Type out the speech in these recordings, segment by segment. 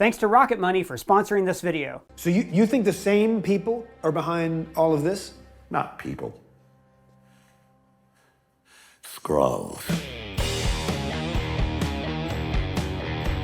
Thanks to Rocket Money for sponsoring this video. So you think the same people are behind all of this? Not people. Skrulls.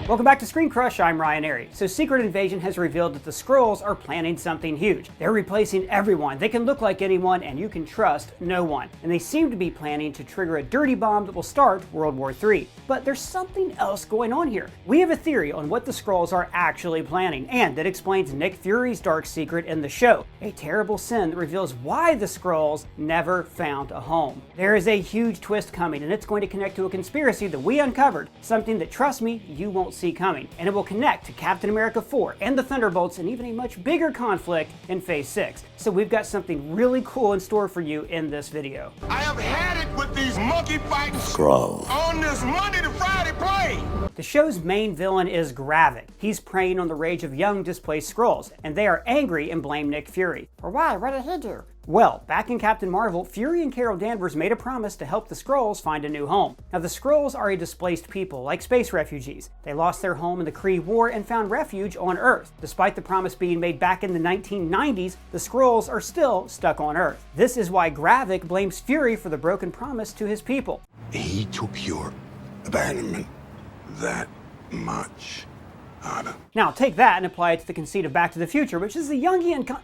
Welcome back to Screen Crush, I'm Ryan Airy. So Secret Invasion has revealed that the Skrulls are planning something huge. They're replacing everyone. They can look like anyone and you can trust no one. And they seem to be planning to trigger a dirty bomb that will start World War III. But there's something else going on here. We have a theory on what the Skrulls are actually planning, and that explains Nick Fury's dark secret in the show. A terrible sin that reveals why the Skrulls never found a home. There is a huge twist coming, and it's going to connect to a conspiracy that we uncovered, something that, trust me, you won't see coming, and it will connect to Captain America 4 and the Thunderbolts and even a much bigger conflict in Phase 6. So we've got something really cool in store for you in this video. I have had it with these monkey fighting Skrulls. on this Monday to Friday plane. The show's main villain is Gravik. He's preying on the rage of young displaced Skrulls, and they are angry and blame Nick Fury. For why? What did he do? Well, back in Captain Marvel, Fury and Carol Danvers made a promise to help the Skrulls find a new home. Now, the Skrulls are a displaced people, like space refugees. They lost their home in the Kree War and found refuge on Earth. Despite the promise being made back in the 1990s, the Skrulls are still stuck on Earth. This is why Gravik blames Fury for the broken promise to his people. He took your abandonment that much harder. Now, take that and apply it to the conceit of Back to the Future, which is the Jungian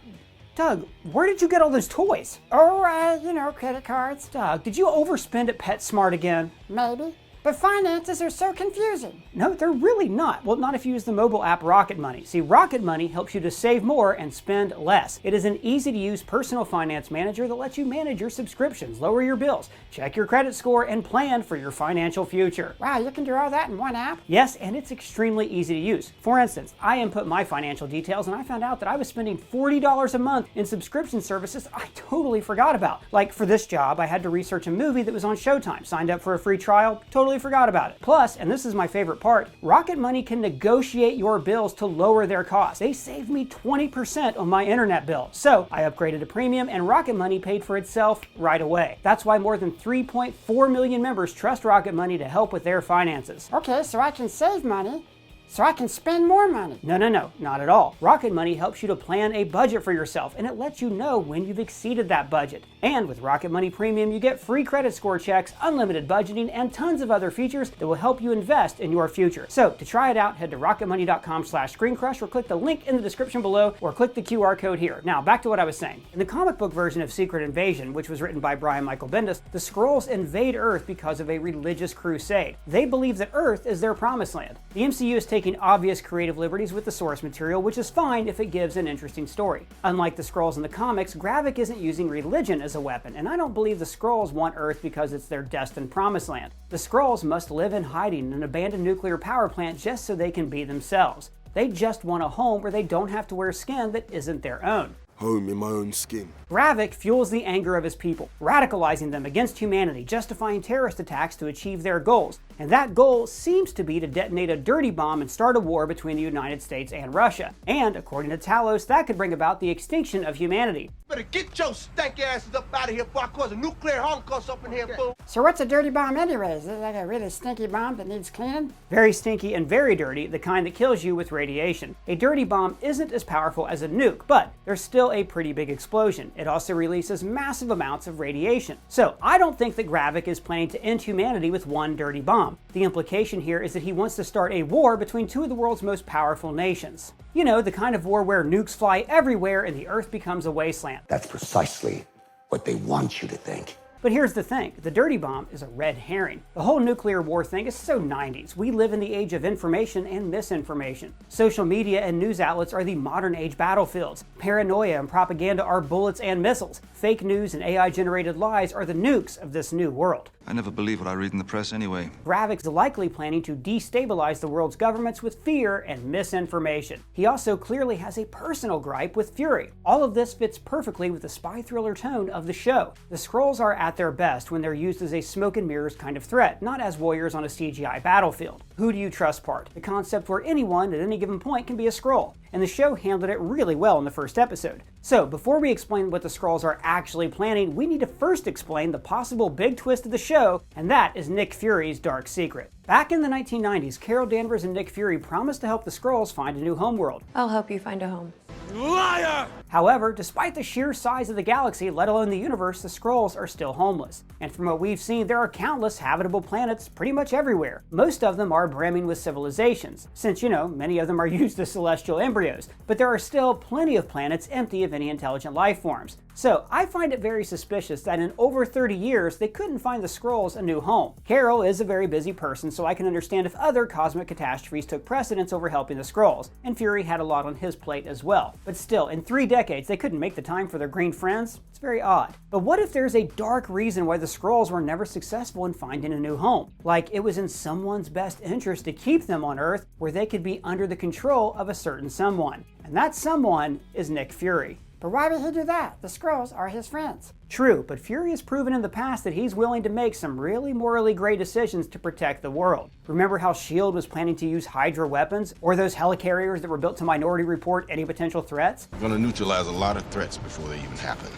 Doug, where did you get all those toys? Oh, credit cards. Doug, did you overspend at PetSmart again? Maybe. But finances are so confusing. No, they're really not. Well, not if you use the mobile app Rocket Money. See, Rocket Money helps you to save more and spend less. It is an easy-to-use personal finance manager that lets you manage your subscriptions, lower your bills, check your credit score, and plan for your financial future. Wow, you can do all that in one app? Yes, and it's extremely easy to use. For instance, I input my financial details and I found out that I was spending $40 a month in subscription services I totally forgot about. Like for this job, I had to research a movie that was on Showtime, signed up for a free trial, totally forgot about it. Plus, and this is my favorite part, Rocket Money can negotiate your bills to lower their costs. They saved me 20% on my internet bill. So I upgraded to premium and Rocket Money paid for itself right away. That's why more than 3.4 million members trust Rocket Money to help with their finances. Okay, so I can save money, so I can spend more money. No, not at all. Rocket Money helps you to plan a budget for yourself, and it lets you know when you've exceeded that budget. And with Rocket Money Premium, you get free credit score checks, unlimited budgeting, and tons of other features that will help you invest in your future. So to try it out, head to rocketmoney.com/screencrush or click the link in the description below or click the QR code here. Now, back to what I was saying. In the comic book version of Secret Invasion, which was written by Brian Michael Bendis, the Skrulls invade Earth because of a religious crusade. They believe that Earth is their promised land. The MCU is taking obvious creative liberties with the source material, which is fine if it gives an interesting story. Unlike the Skrulls in the comics, Gravik isn't using religion as a weapon, and I don't believe the Skrulls want Earth because it's their destined promised land. The Skrulls must live in hiding in an abandoned nuclear power plant just so they can be themselves. They just want a home where they don't have to wear skin that isn't their own. Home in my own skin. Gravik fuels the anger of his people, radicalizing them against humanity, justifying terrorist attacks to achieve their goals. And that goal seems to be to detonate a dirty bomb and start a war between the United States and Russia. And according to Talos, that could bring about the extinction of humanity. Better get your stank asses up out of here before I cause a nuclear holocaust up in here, fool. So what's a dirty bomb anyways? Is it like a really stinky bomb that needs cleaning? Very stinky and very dirty, the kind that kills you with radiation. A dirty bomb isn't as powerful as a nuke, but there's still a pretty big explosion. It also releases massive amounts of radiation. So I don't think that Gravik is planning to end humanity with one dirty bomb. The implication here is that he wants to start a war between two of the world's most powerful nations. You know, the kind of war where nukes fly everywhere and the Earth becomes a wasteland. That's precisely what they want you to think. But here's the thing, the dirty bomb is a red herring. The whole nuclear war thing is so 90s. We live in the age of information and misinformation. Social media and news outlets are the modern age battlefields. Paranoia and propaganda are bullets and missiles. Fake news and AI-generated lies are the nukes of this new world. I never believe what I read in the press anyway. Gravik's likely planning to destabilize the world's governments with fear and misinformation. He also clearly has a personal gripe with Fury. All of this fits perfectly with the spy thriller tone of the show. The Skrulls are at at their best when they're used as a smoke and mirrors kind of threat, not as warriors on a CGI battlefield. Who do you trust part? The concept where anyone at any given point can be a Skrull, and the show handled it really well in the first episode. So, before we explain what the Skrulls are actually planning, we need to first explain the possible big twist of the show, and that is Nick Fury's dark secret. Back in the 1990s, Carol Danvers and Nick Fury promised to help the Skrulls find a new homeworld. I'll help you find a home. Liar! However, despite the sheer size of the galaxy, let alone the universe, the Skrulls are still homeless. And from what we've seen, there are countless habitable planets pretty much everywhere. Most of them are brimming with civilizations, since, many of them are used as celestial embryos, but there are still plenty of planets empty of any intelligent life forms. So I find it very suspicious that in over 30 years, they couldn't find the Skrulls a new home. Carol is a very busy person, so I can understand if other cosmic catastrophes took precedence over helping the Skrulls, and Fury had a lot on his plate as well. But still, in 3 decades, they couldn't make the time for their green friends? It's very odd. But what if there's a dark reason why the Skrulls were never successful in finding a new home? Like it was in someone's best interest to keep them on Earth where they could be under the control of a certain someone. And that someone is Nick Fury. But why would he do that? The Skrulls are his friends. True, but Fury has proven in the past that he's willing to make some really morally gray decisions to protect the world. Remember how S.H.I.E.L.D. was planning to use Hydra weapons? Or those helicarriers that were built to Minority Report any potential threats? We're gonna neutralize a lot of threats before they even happen.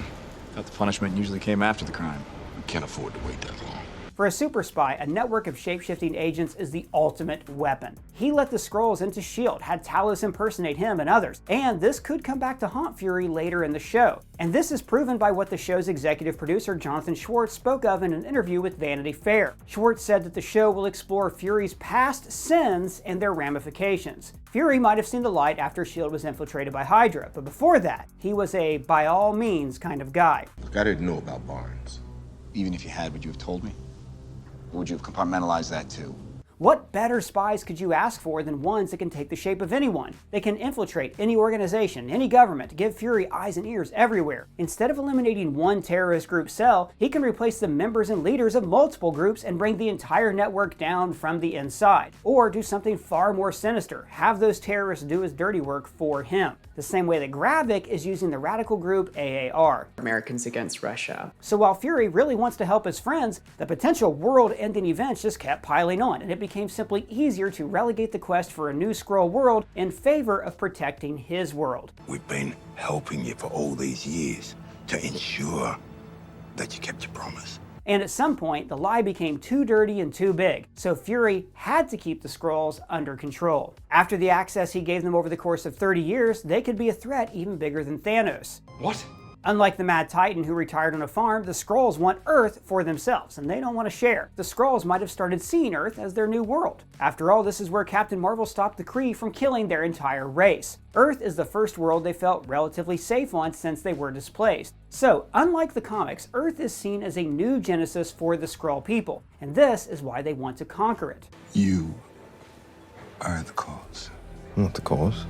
Thought the punishment usually came after the crime. We can't afford to wait that long. For a super spy, a network of shape-shifting agents is the ultimate weapon. He let the Skrulls into S.H.I.E.L.D., had Talos impersonate him and others, and this could come back to haunt Fury later in the show. And this is proven by what the show's executive producer Jonathan Schwartz spoke of in an interview with Vanity Fair. Schwartz said that the show will explore Fury's past sins and their ramifications. Fury might have seen the light after S.H.I.E.L.D. was infiltrated by Hydra, but before that, he was a by all means kind of guy. Look, I didn't know about Barnes. Even if you had, would you have told me? Or would you have compartmentalized that too? What better spies could you ask for than ones that can take the shape of anyone? They can infiltrate any organization, any government, give Fury eyes and ears everywhere. Instead of eliminating one terrorist group cell, he can replace the members and leaders of multiple groups and bring the entire network down from the inside. Or do something far more sinister, have those terrorists do his dirty work for him. The same way that Gravik is using the radical group AAR. Americans Against Russia. So while Fury really wants to help his friends, the potential world-ending events just kept piling on, and it became simply easier to relegate the quest for a new Skrull world in favor of protecting his world. We've been helping you for all these years to ensure that you kept your promise. And at some point, the lie became too dirty and too big, so Fury had to keep the Skrulls under control. After the access he gave them over the course of 30 years, they could be a threat even bigger than Thanos. What? Unlike the Mad Titan who retired on a farm, the Skrulls want Earth for themselves, and they don't want to share. The Skrulls might have started seeing Earth as their new world. After all, this is where Captain Marvel stopped the Kree from killing their entire race. Earth is the first world they felt relatively safe on since they were displaced. So, unlike the comics, Earth is seen as a new genesis for the Skrull people, and this is why they want to conquer it. You are the cause. Not the cause.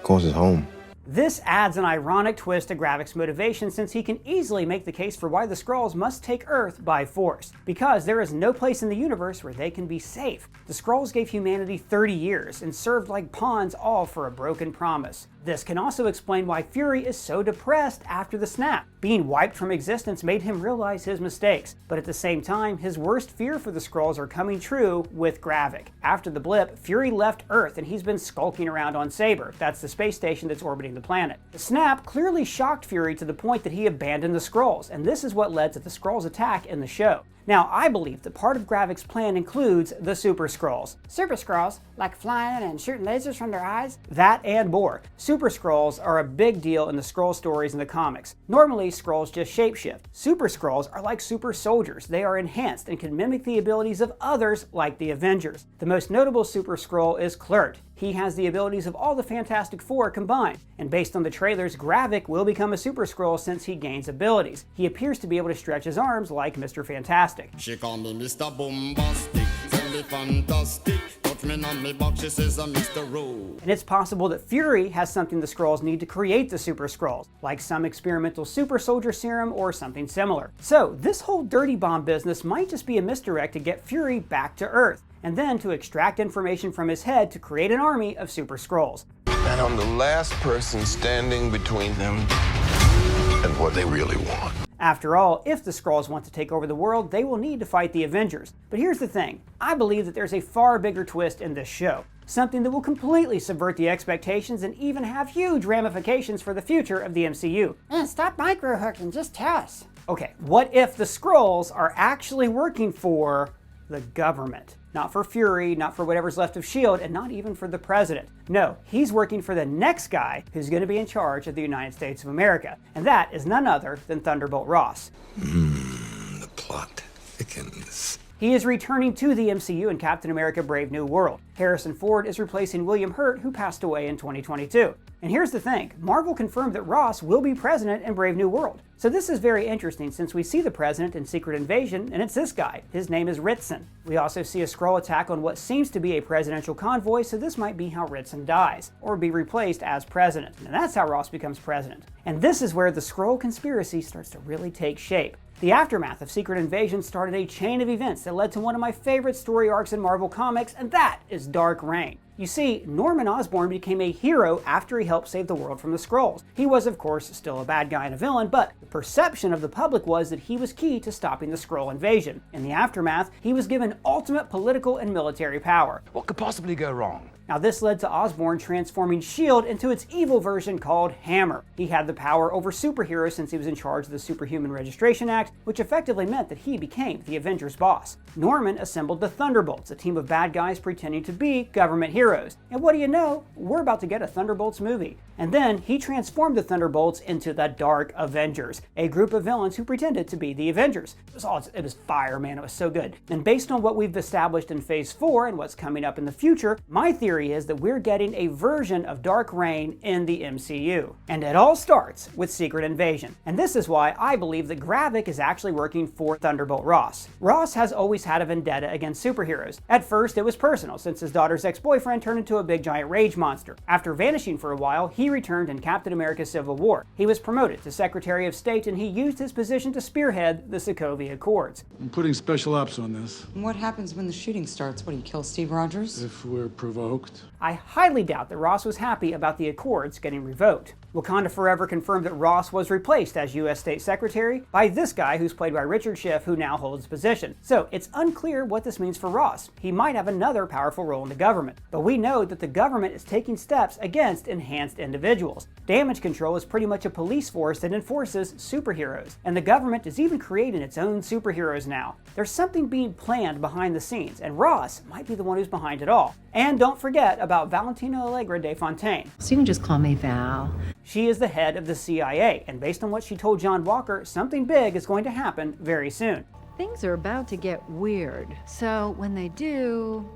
Cause is home. This adds an ironic twist to Gravik's motivation, since he can easily make the case for why the Skrulls must take Earth by force, because there is no place in the universe where they can be safe. The Skrulls gave humanity 30 years and served like pawns, all for a broken promise. This can also explain why Fury is so depressed after the snap. Being wiped from existence made him realize his mistakes, but at the same time, his worst fear for the Skrulls are coming true with Gravik. After the blip, Fury left Earth and he's been skulking around on Saber. That's the space station that's orbiting the planet. The snap clearly shocked Fury to the point that he abandoned the Skrulls, and this is what led to the Skrulls' attack in the show. Now, I believe that part of Gravik's plan includes the Super Skrulls. Super Skrulls, like flying and shooting lasers from their eyes? That and more. Super Skrulls are a big deal in the Skrull stories in the comics. Normally, Skrulls just shapeshift. Super Skrulls are like super soldiers. They are enhanced and can mimic the abilities of others like the Avengers. The most notable Super Skrull is Kl'rt. He has the abilities of all the Fantastic Four combined, and based on the trailers, Gravik will become a Super Skrull since he gains abilities. He appears to be able to stretch his arms like Mr. Fantastic. She call me Mr. Bombastic, tell me fantastic, touch me on me box, she says I'm Mr. Rowe. And it's possible that Fury has something the Skrulls need to create the Super Skrulls, like some experimental super soldier serum or something similar. So this whole dirty bomb business might just be a misdirect to get Fury back to Earth, and then to extract information from his head to create an army of Super Skrulls. And I'm the last person standing between them and what they really want. After all, if the Skrulls want to take over the world, they will need to fight the Avengers. But here's the thing, I believe that there's a far bigger twist in this show. Something that will completely subvert the expectations and even have huge ramifications for the future of the MCU. Man, stop micro-hooking, just tell us. Okay, what if the Skrulls are actually working for the government? Not for Fury, not for whatever's left of S.H.I.E.L.D., and not even for the president. No, he's working for the next guy who's going to be in charge of the United States of America. And that is none other than Thunderbolt Ross. The plot thickens. He is returning to the MCU in Captain America Brave New World. Harrison Ford is replacing William Hurt, who passed away in 2022. And here's the thing, Marvel confirmed that Ross will be president in Brave New World. So this is very interesting since we see the president in Secret Invasion, and it's this guy. His name is Ritson. We also see a Skrull attack on what seems to be a presidential convoy, so this might be how Ritson dies, or be replaced as president. And that's how Ross becomes president. And this is where the Skrull conspiracy starts to really take shape. The aftermath of Secret Invasion started a chain of events that led to one of my favorite story arcs in Marvel Comics, and that is Dark Reign. You see, Norman Osborn became a hero after he helped save the world from the Skrulls. He was, of course, still a bad guy and a villain, but the perception of the public was that he was key to stopping the Skrull invasion. In the aftermath, he was given ultimate political and military power. What could possibly go wrong? Now this led to Osborn transforming S.H.I.E.L.D. into its evil version called Hammer. He had the power over superheroes since he was in charge of the Superhuman Registration Act, which effectively meant that he became the Avengers' boss. Norman assembled the Thunderbolts, a team of bad guys pretending to be government heroes. And what do you know? We're about to get a Thunderbolts movie. And then he transformed the Thunderbolts into the Dark Avengers, a group of villains who pretended to be the Avengers. It was fire, man. It was so good. And based on what we've established in Phase 4 and what's coming up in the future, my theory is that we're getting a version of Dark Reign in the MCU. And it all starts with Secret Invasion. And this is why I believe that Gravik is actually working for Thunderbolt Ross. Ross has always had a vendetta against superheroes. At first, it was personal, since his daughter's ex-boyfriend turned into a big giant rage monster. After vanishing for a while, he returned in Captain America Civil War. He was promoted to Secretary of State, and he used his position to spearhead the Sokovia Accords. I'm putting special ops on this. What happens when the shooting starts? What, do you kill Steve Rogers? If we're provoked. I highly doubt that Ross was happy about the Accords getting revoked. Wakanda Forever confirmed that Ross was replaced as U.S. State Secretary by this guy who's played by Richard Schiff, who now holds the position. So it's unclear what this means for Ross. He might have another powerful role in the government. But we know that the government is taking steps against enhanced individuals. Damage Control is pretty much a police force that enforces superheroes. And the government is even creating its own superheroes now. There's something being planned behind the scenes, and Ross might be the one who's behind it all. And don't forget about Valentina Allegra de Fontaine. So you can just call me Val. She is the head of the CIA, and based on what she told John Walker, something big is going to happen very soon. Things are about to get weird, so when they do,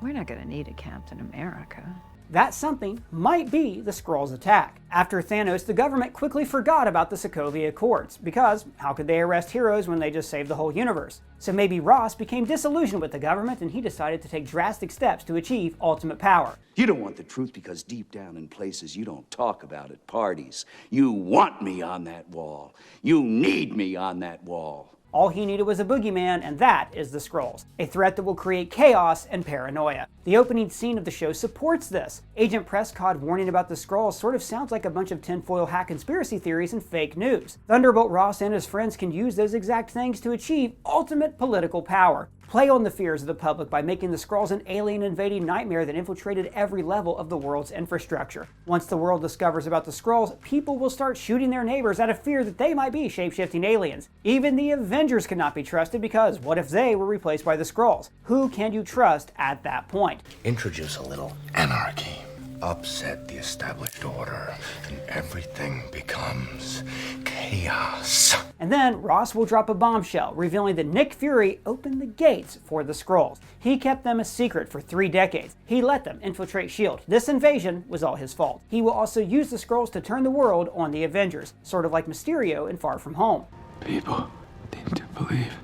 we're not gonna need a Captain America. That something might be the Skrulls' attack. After Thanos, the government quickly forgot about the Sokovia Accords, because how could they arrest heroes when they just saved the whole universe? So maybe Ross became disillusioned with the government and he decided to take drastic steps to achieve ultimate power. You don't want the truth because deep down in places you don't talk about at parties. You want me on that wall. You need me on that wall. All he needed was a boogeyman, and that is the Skrulls, a threat that will create chaos and paranoia. The opening scene of the show supports this. Agent Prescott warning about the Skrulls sort of sounds like a bunch of tinfoil hat conspiracy theories and fake news. Thunderbolt Ross and his friends can use those exact things to achieve ultimate political power. Play on the fears of the public by making the Skrulls an alien invading nightmare that infiltrated every level of the world's infrastructure. Once the world discovers about the Skrulls, people will start shooting their neighbors out of fear that they might be shape-shifting aliens. Even the Avengers cannot be trusted because what if they were replaced by the Skrulls? Who can you trust at that point? Introduce a little anarchy. Upset the established order, and everything becomes chaos. And then Ross will drop a bombshell, revealing that Nick Fury opened the gates for the Skrulls. He kept them a secret for 3 decades. He let them infiltrate S.H.I.E.L.D. This invasion was all his fault. He will also use the Skrulls to turn the world on the Avengers, sort of like Mysterio in Far From Home. People need to believe,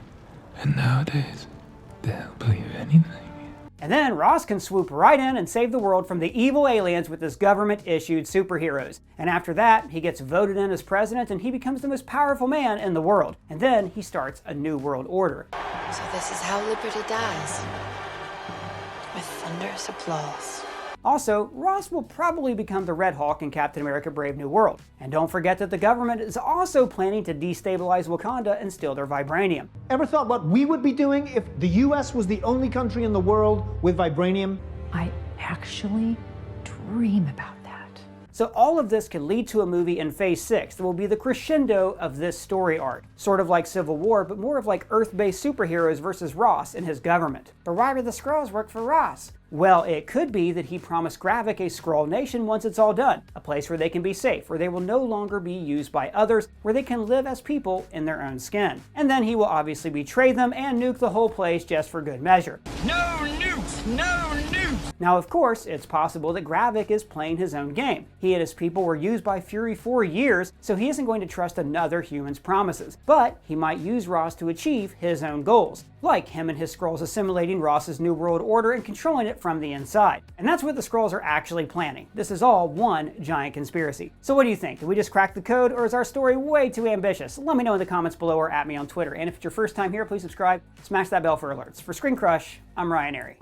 and nowadays, they'll believe anything. And then Ross can swoop right in and save the world from the evil aliens with his government-issued superheroes. And after that, he gets voted in as president and he becomes the most powerful man in the world. And then he starts a new world order. So this is how liberty dies. With thunderous applause. Also, Ross will probably become the Red Hulk in Captain America: Brave New World. And don't forget that the government is also planning to destabilize Wakanda and steal their vibranium. Ever thought what we would be doing if the US was the only country in the world with vibranium? I actually dream about that. So all of this could lead to a movie in Phase 6 that will be the crescendo of this story arc. Sort of like Civil War, but more of like Earth-based superheroes versus Ross and his government. But why would the Skrulls work for Ross? Well, it could be that he promised Gravik a Skrull nation once it's all done. A place where they can be safe, where they will no longer be used by others, where they can live as people in their own skin. And then he will obviously betray them and nuke the whole place just for good measure. No nukes! No nukes! Now, of course, it's possible that Gravik is playing his own game. He and his people were used by Fury for years, so he isn't going to trust another human's promises. But he might use Ross to achieve his own goals, like him and his Skrulls assimilating Ross's New World Order and controlling it from the inside. And that's what the Skrulls are actually planning. This is all one giant conspiracy. So what do you think? Did we just crack the code, or is our story way too ambitious? Let me know in the comments below or at me on Twitter. And if it's your first time here, please subscribe, smash that bell for alerts. For Screen Crush, I'm Ryan Airy.